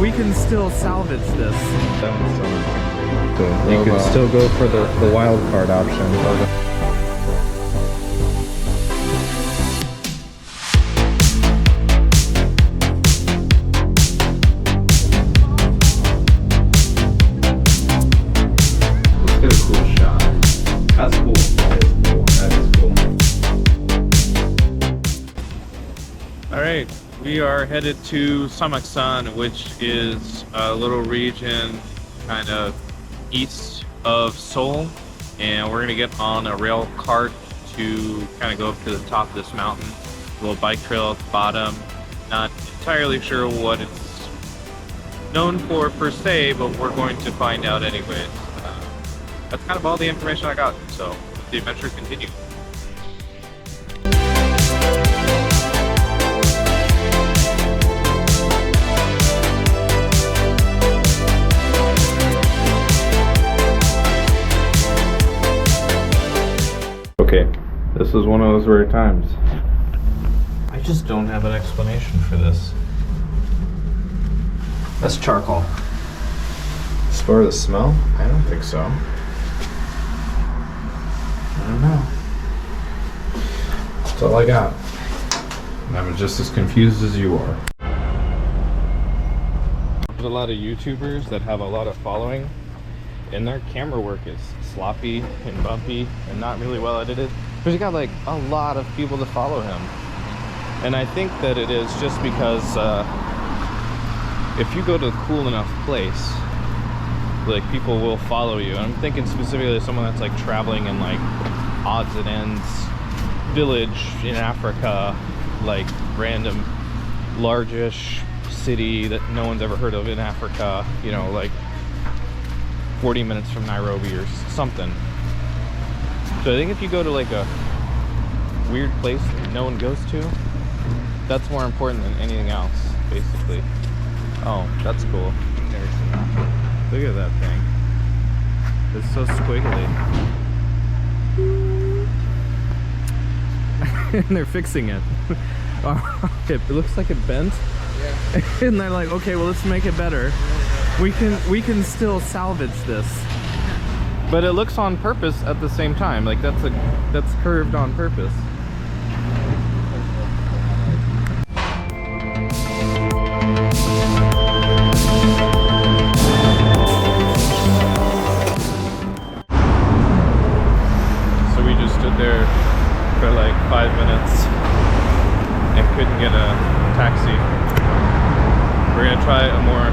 we can still salvage this. That was so much. So you could still go for the wild card option. Alright, we are headed to Sameksan, which is a little region kind of east of Seoul, and we're gonna get on a rail cart to kind of go up to the top of this mountain. A little bike trail at the bottom. Not entirely sure what it's known for per se, but we're going to find out anyways. That's kind of all the information I got, so let the adventure continue. Okay, this is one of those rare times. I just don't have an explanation for this. That's charcoal. As far as the smell, I don't think so. I don't know. That's all I got. And I'm just as confused as you are. There's a lot of YouTubers that have a lot of following, and their camera work is sloppy and bumpy and not really well edited. But he's got like a lot of people to follow him. And I think that it is just because if you go to a cool enough place, like people will follow you. I'm thinking specifically of someone that's like traveling in like odds and ends village in Africa, like random largish city that no one's ever heard of in Africa, you know, like 40 minutes from Nairobi or something. So I think if you go to like a weird place that no one goes to, that's more important than anything else, basically. Oh, that's cool. Never seen that. Look at that thing. It's so squiggly. And they're fixing it. It looks like it bent. Yeah. And they're like, okay, well, let's make it better. We can still salvage this. But it looks on purpose at the same time. Like that's curved on purpose. There for like 5 minutes and couldn't get a taxi. We're gonna try a more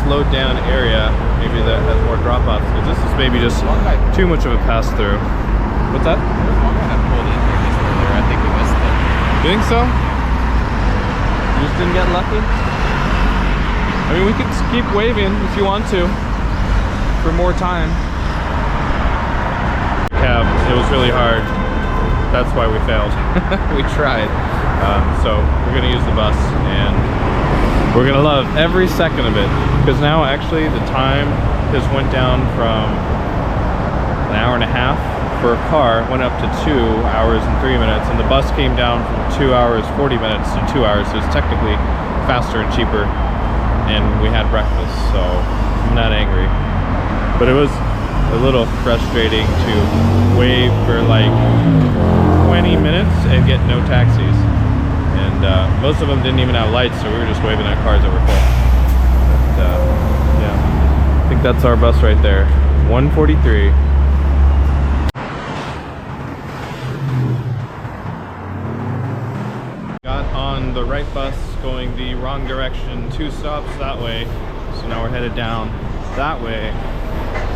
slowed down area, maybe that has more drop-offs, because this is maybe just too much of a pass-through. What's that? I think we missed it. You think so? You just didn't get lucky? I mean, we could keep waving if you want to for more time. Cab, it was really hard. That's why we failed. We tried. So we're gonna use the bus, and we're gonna love every second of it, because now actually the time has went down from an hour and a half for a car, went up to 2 hours and 3 minutes, and the bus came down from 2 hours 40 minutes to 2 hours, so it's technically faster and cheaper. And we had breakfast, so I'm not angry, but it was a little frustrating to wait for like 20 minutes and get no taxis, and most of them didn't even have lights, so we were just waving at cars that were full. But yeah, I think that's our bus right there, 143. Got on the right bus going the wrong direction, 2 stops that way, so now we're headed down that way.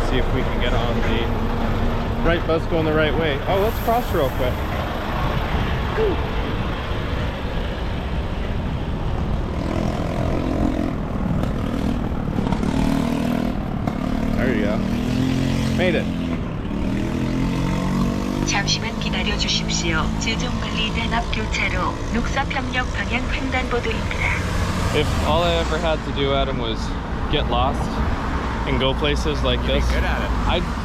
See if we can get on the right bus going the right way. Oh, let's cross real quick. Woo. There you go. Made it. 잠시만 기다려 주십시오. 지정관리 단합 교차로 녹사평역 방향 횡단보도입니다. If all I ever had to do, Adam, was get lost and go places like this. You'd be good at it.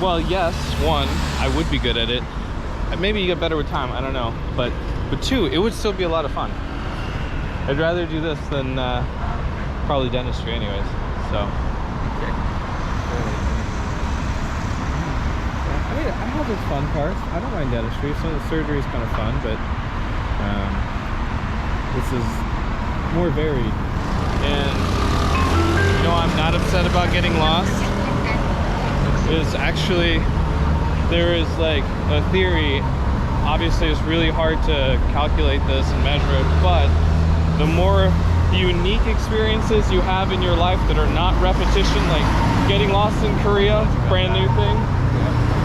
Well, yes, one, I would be good at it. Maybe you get better with time, I don't know. But 2, it would still be a lot of fun. I'd rather do this than probably dentistry anyways. So Okay. I mean, I have its fun parts. I don't mind dentistry. Some of the surgery is kind of fun, but this is more varied. And you know, I'm not upset about getting lost. Is actually, there is like a theory. Obviously, it's really hard to calculate this and measure it, but the more unique experiences you have in your life that are not repetition, like getting lost in Korea, brand new thing,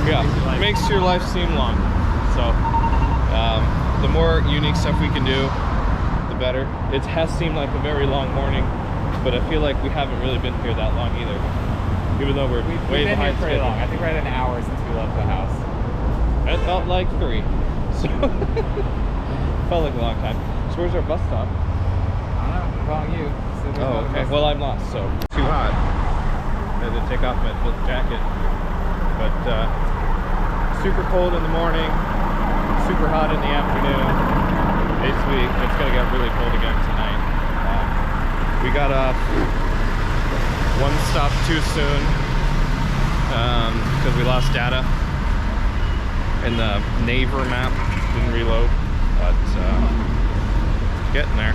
yeah, makes your life seem long. So the more unique stuff we can do, the better. It has seemed like a very long morning, but I feel like we haven't really been here that long either, even though we're way We've been here behind pretty schedule. long. I think we're at an hour since we left the house. It felt like 3, so felt like a long time. So where's our bus stop? I don't know. I'm calling you. So there's Oh, no okay. bus- Well, I'm lost, so too hot. I had to take off my jacket, but super cold in the morning, super hot in the afternoon. Basically, it's gonna get really cold again tonight. We got off one stop too soon because we lost data, and the Naver map didn't reload, but getting there.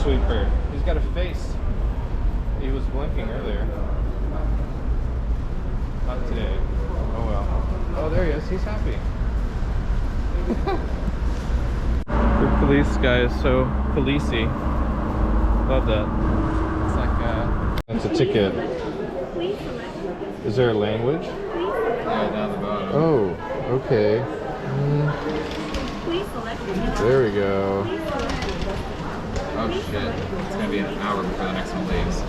Sweeper. He's got a face. He was blinking earlier. Not today. Oh well. Oh, there he is. He's happy. The police guy is so policey. Love that. It's like That's a ticket. Is there a language? yeah, down the bottom. Oh, okay. There we go. Oh shit. It's gonna be an hour before the next one leaves.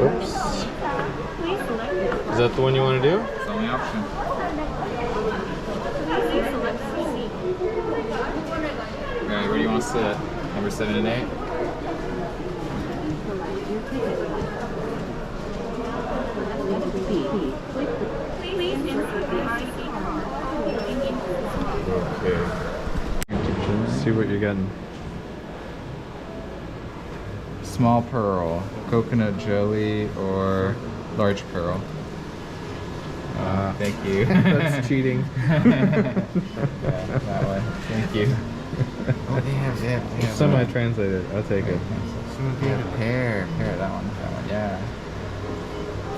Oops. Is that the one you want to do? It's the only option. Okay, where do you want to sit? Number 7 and 8? Okay. See what you're getting. Small pearl, coconut jelly, or large pearl. Thank you. That's cheating. Yeah, that one. Thank you. Oh, they have Semi-translated. I'll take it. Pear, that one, yeah.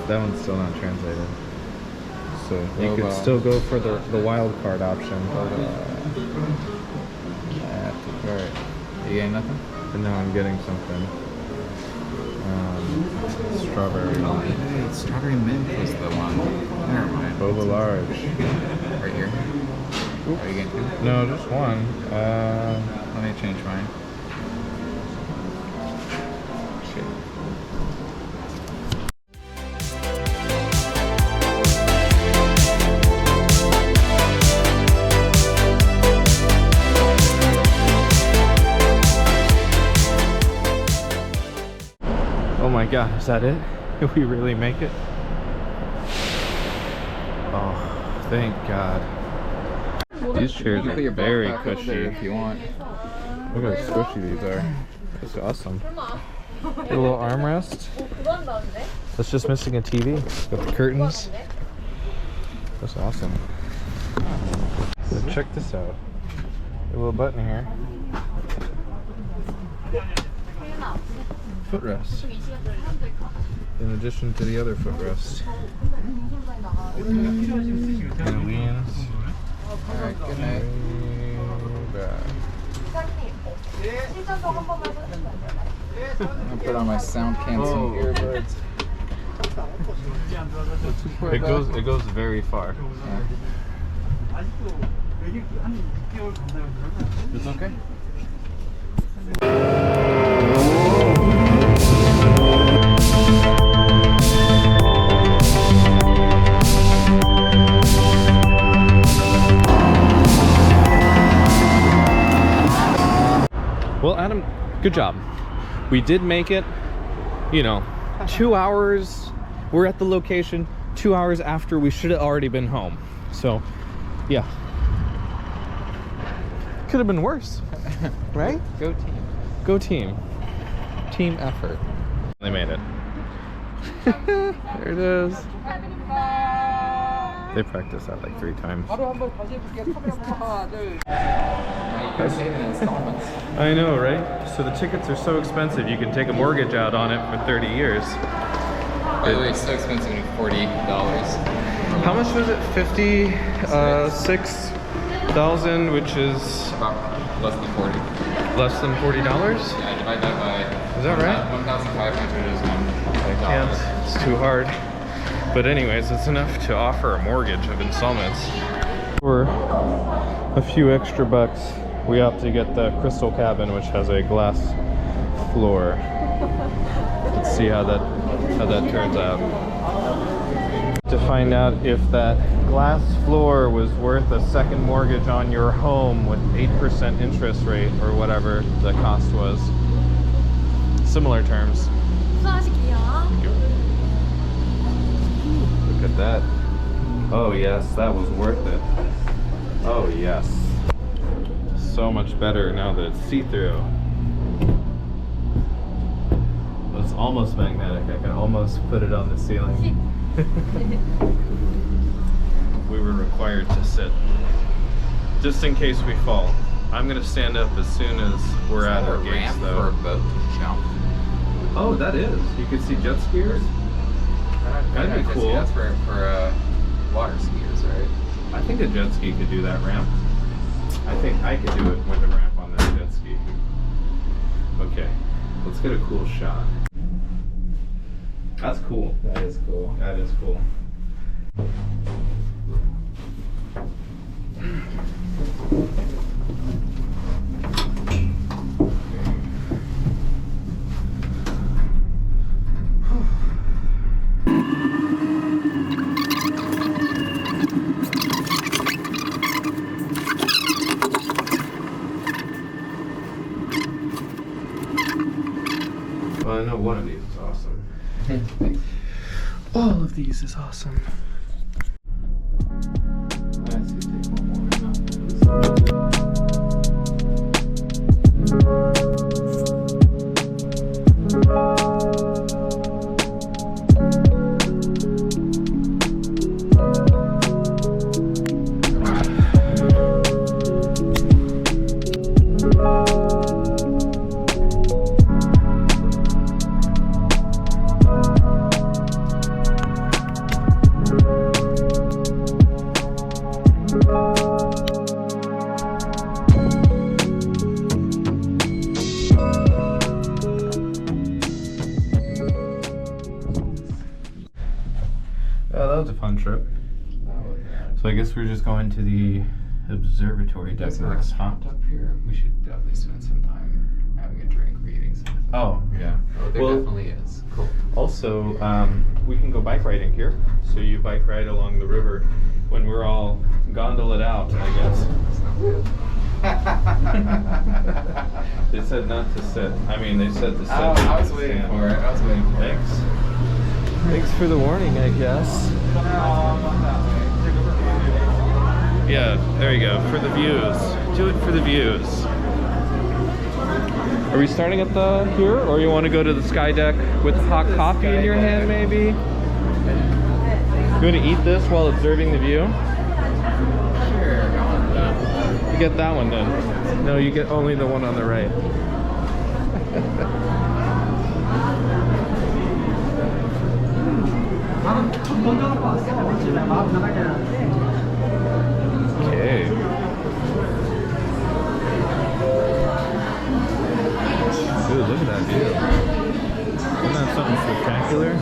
That one's still not translated. So you could Boba. still go for the wild card option. You getting nothing? But now I'm getting something. Strawberry. Oh, wait, strawberry mint was the one. Never mind. Boba large. Right here. Are you getting two? No, just one. Let me change mine. Shit. Oh my god, is that it? Did we really make it? Oh, thank god. These chairs You can put your are butt very back over there cushy. if you want. Look how squishy these are. That's awesome. A little armrest. That's just missing a TV. Got the curtains. That's awesome. So check this out. A little button here. Footrest. In addition to the other footrest. Aliens. Alright, good night. I'm gonna put on my sound canceling earbuds. It goes very far. It's okay. Well, Adam, good job. We did make it, you know, 2 hours. We're at the location, 2 hours after we should have already been home. So, yeah. Could have been worse, right? Go team. Go team. Team effort. They made it. There it is. They practiced that like 3 times. I know, right? So the tickets are so expensive, you can take a mortgage out on it for 30 years. By the way, it's so expensive, $40. How much was it? 56,000, which is About less than 40. less than $40? Yeah, divide that by. Is that right? 1,500 is Can't. It's too hard. But anyways, it's enough to offer a mortgage of installments. For a few extra bucks, we opt to get the Crystal Cabin, which has a glass floor. Let's see how that turns out. To find out if that glass floor was worth a second mortgage on your home with 8% interest rate or whatever the cost was. Similar terms. Look at that. Oh yes, that was worth it. Oh yes. So much better now that it's see-through. It's almost magnetic. I can almost put it on the ceiling. We were required to sit. Just in case we fall. I'm gonna stand up as soon as we're at our gates though. For a boat to jump. Oh, that is. You can see jet skiers? That'd be cool. That's for water skiers, right? I think a jet ski could do that ramp. I think I could do it with a ramp on this jet ski. Okay, let's get a cool shot. That's cool. That is cool. That is cool. Well, I know one of these is awesome. All of these is awesome. That was a fun trip. So I guess we're just going to the observatory deck. There's a restaurant up here. We should definitely spend some time having a drink or eating something. Oh, yeah. Oh, there Well, definitely is. Cool. Also, we can go bike riding here. So you bike ride along the river when we're all gondoled out, I guess. They said not to sit. I mean, they said to sit. I was waiting for it. I was waiting for it. Thanks. Thanks for the warning, I guess. Yeah, there you go. For the views. Do it for the views. Are we starting at the here, or you want to go to the sky deck with hot coffee in your hand, maybe? You want to eat this while observing the view? Sure. You get that one then. No, you get only the one on the right. Okay. Ooh, look at that view. Isn't that something spectacular?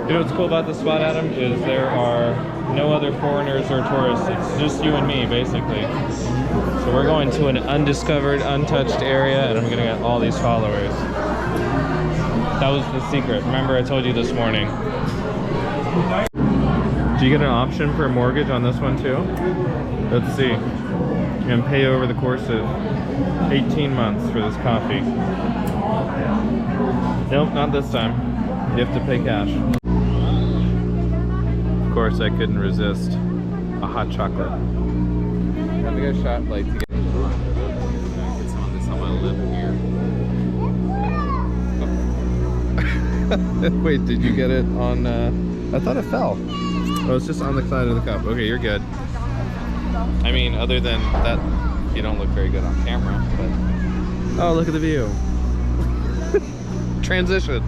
You know what's cool about this spot, Adam, is there are no other foreigners or tourists. It's just you and me, basically. So we're going to an undiscovered, untouched area, and I'm gonna get all these followers. That was the secret. Remember I told you this morning. Do you get an option for a mortgage on this one too? Let's see. and pay over the course of 18 months for this coffee. Nope, not this time. You have to pay cash. Of course, I couldn't resist a hot chocolate. Have to get a shot like to get some of this on my lip here. Wait, did you get it on, I thought it fell. Oh, it's just on the side of the cup. Okay, you're good. I mean, other than that, you don't look very good on camera, but... Oh, look at the view. Transition.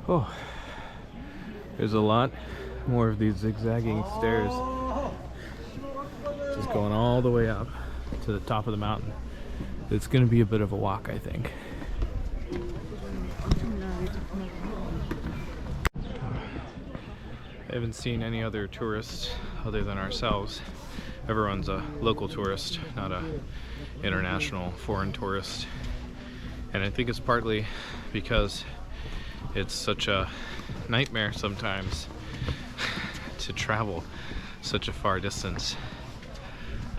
Oh, there's a lot more of these zigzagging stairs. Just going all the way up to the top of the mountain. It's going to be a bit of a walk, I think. I haven't seen any other tourists other than ourselves. Everyone's a local tourist, not a international foreign tourist. And I think it's partly because it's such a nightmare sometimes to travel such a far distance.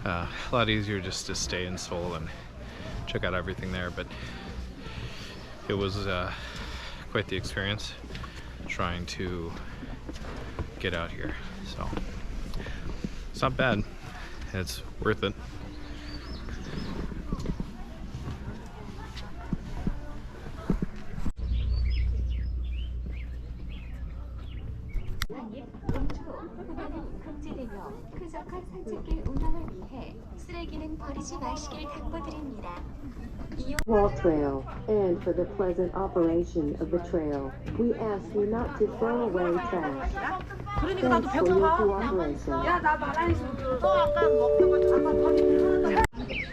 A lot easier just to stay in Seoul and check out everything there, but it was quite the experience trying to get out here. So it's not bad. It's worth it. Wall trail, and for the pleasant operation of the trail, we ask you not to throw away trash. Thanks for your cooperation.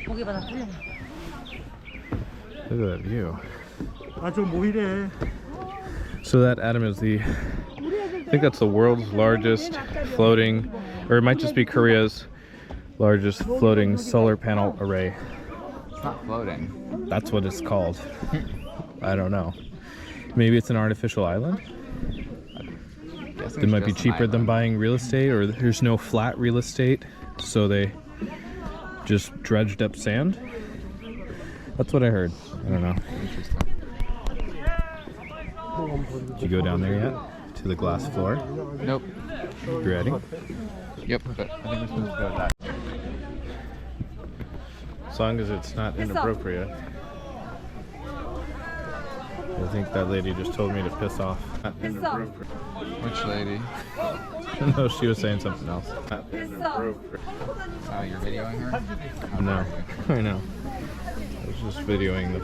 Look at that view. So that, Adam, is I think that's the world's largest floating, or it might just be Korea's largest floating solar panel array. It's not floating. That's what it's called. I don't know. Maybe it's an artificial island? It might be cheaper than buying real estate, or there's no flat real estate, so they just dredged up sand. That's what I heard. I don't know. Did you go down there yet? To the glass floor? Nope. You ready? Yep, but I think we're supposed to go with that. As long as it's not inappropriate. I think that lady just told me to piss off. Not inappropriate. Which lady? No, she was saying something else. Not inappropriate. Oh, you're videoing her? No, I know. I was just videoing the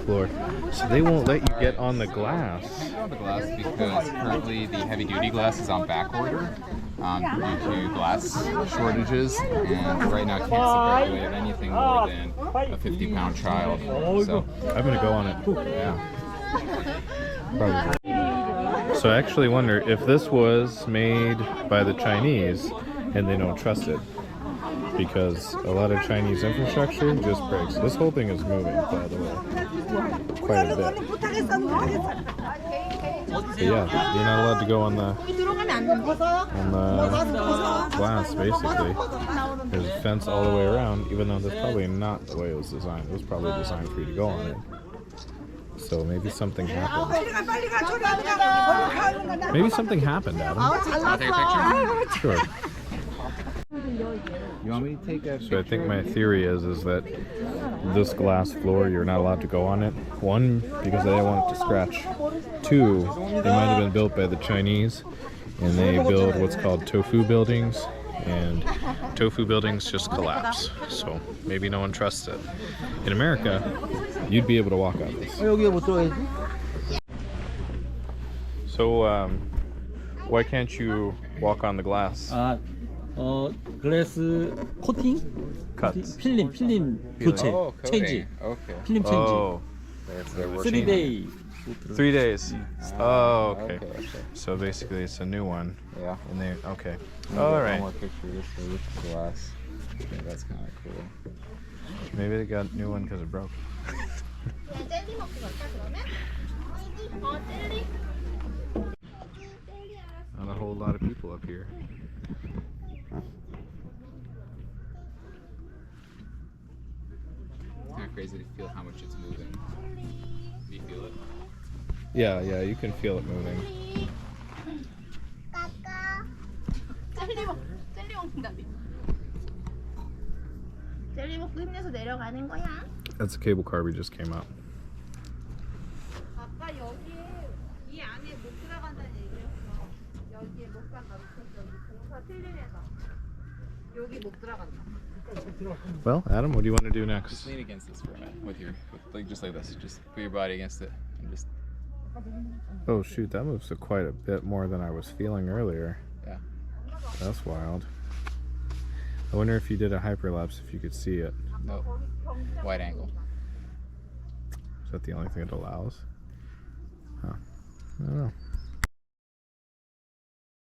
floor. So they won't let you get on the glass. On the glass because currently the heavy duty glass is on back order due to glass shortages, and right now can't circulate anything more than a 50-pound child. So I'm gonna go on it. yeah. Probably. So I actually wonder if this was made by the Chinese and they don't trust it, because a lot of Chinese infrastructure just breaks. This whole thing is moving, by the way, quite a bit. But yeah, you're not allowed to go on the glass, basically. There's a fence all the way around, even though that's probably not the way it was designed. It was probably designed for you to go on it. So maybe something happened. Maybe something happened, Adam. Can I take a picture? Sure. You want me to take a So I think my theory is that this glass floor, you're not allowed to go on it. One, because they don't want it to scratch. Two, they might have been built by the Chinese, and they build what's called tofu buildings, and tofu buildings just collapse. So maybe no one trusts it. In America, you'd be able to walk on this. So why can't you walk on the glass? 글래스 코팅? Cuts. 필름 교체, Oh, 체인지. okay. 필름 체인지. Oh, They're working. 3 days. 3 days. Oh, okay. Okay. So basically, it's a new one. Yeah. And they okay. One All right. more picture of this with glass. I think that's kind of cool. Maybe they got a new one because it broke. Not a whole lot of people up here. Kind of crazy to feel how much it's moving. Do you feel it? Yeah, you can feel it moving. 젤리 먹고 힘내서 내려가는 거야. That's a cable car we just came up. 아까 여기에 이 안에 못 들어간다는 얘기였어. 여기에 못 간다. 여기 공사 틀리면서 여기 못 들어간다. Well, Adam, what do you want to do next? Just lean against this for a minute just like this. Just put your body against it and just. Oh shoot, that moves quite a bit more than I was feeling earlier. Yeah. That's wild. I wonder if you did a hyperlapse, if you could see it. No. Wide angle. Is that the only thing it allows? Huh. I don't know.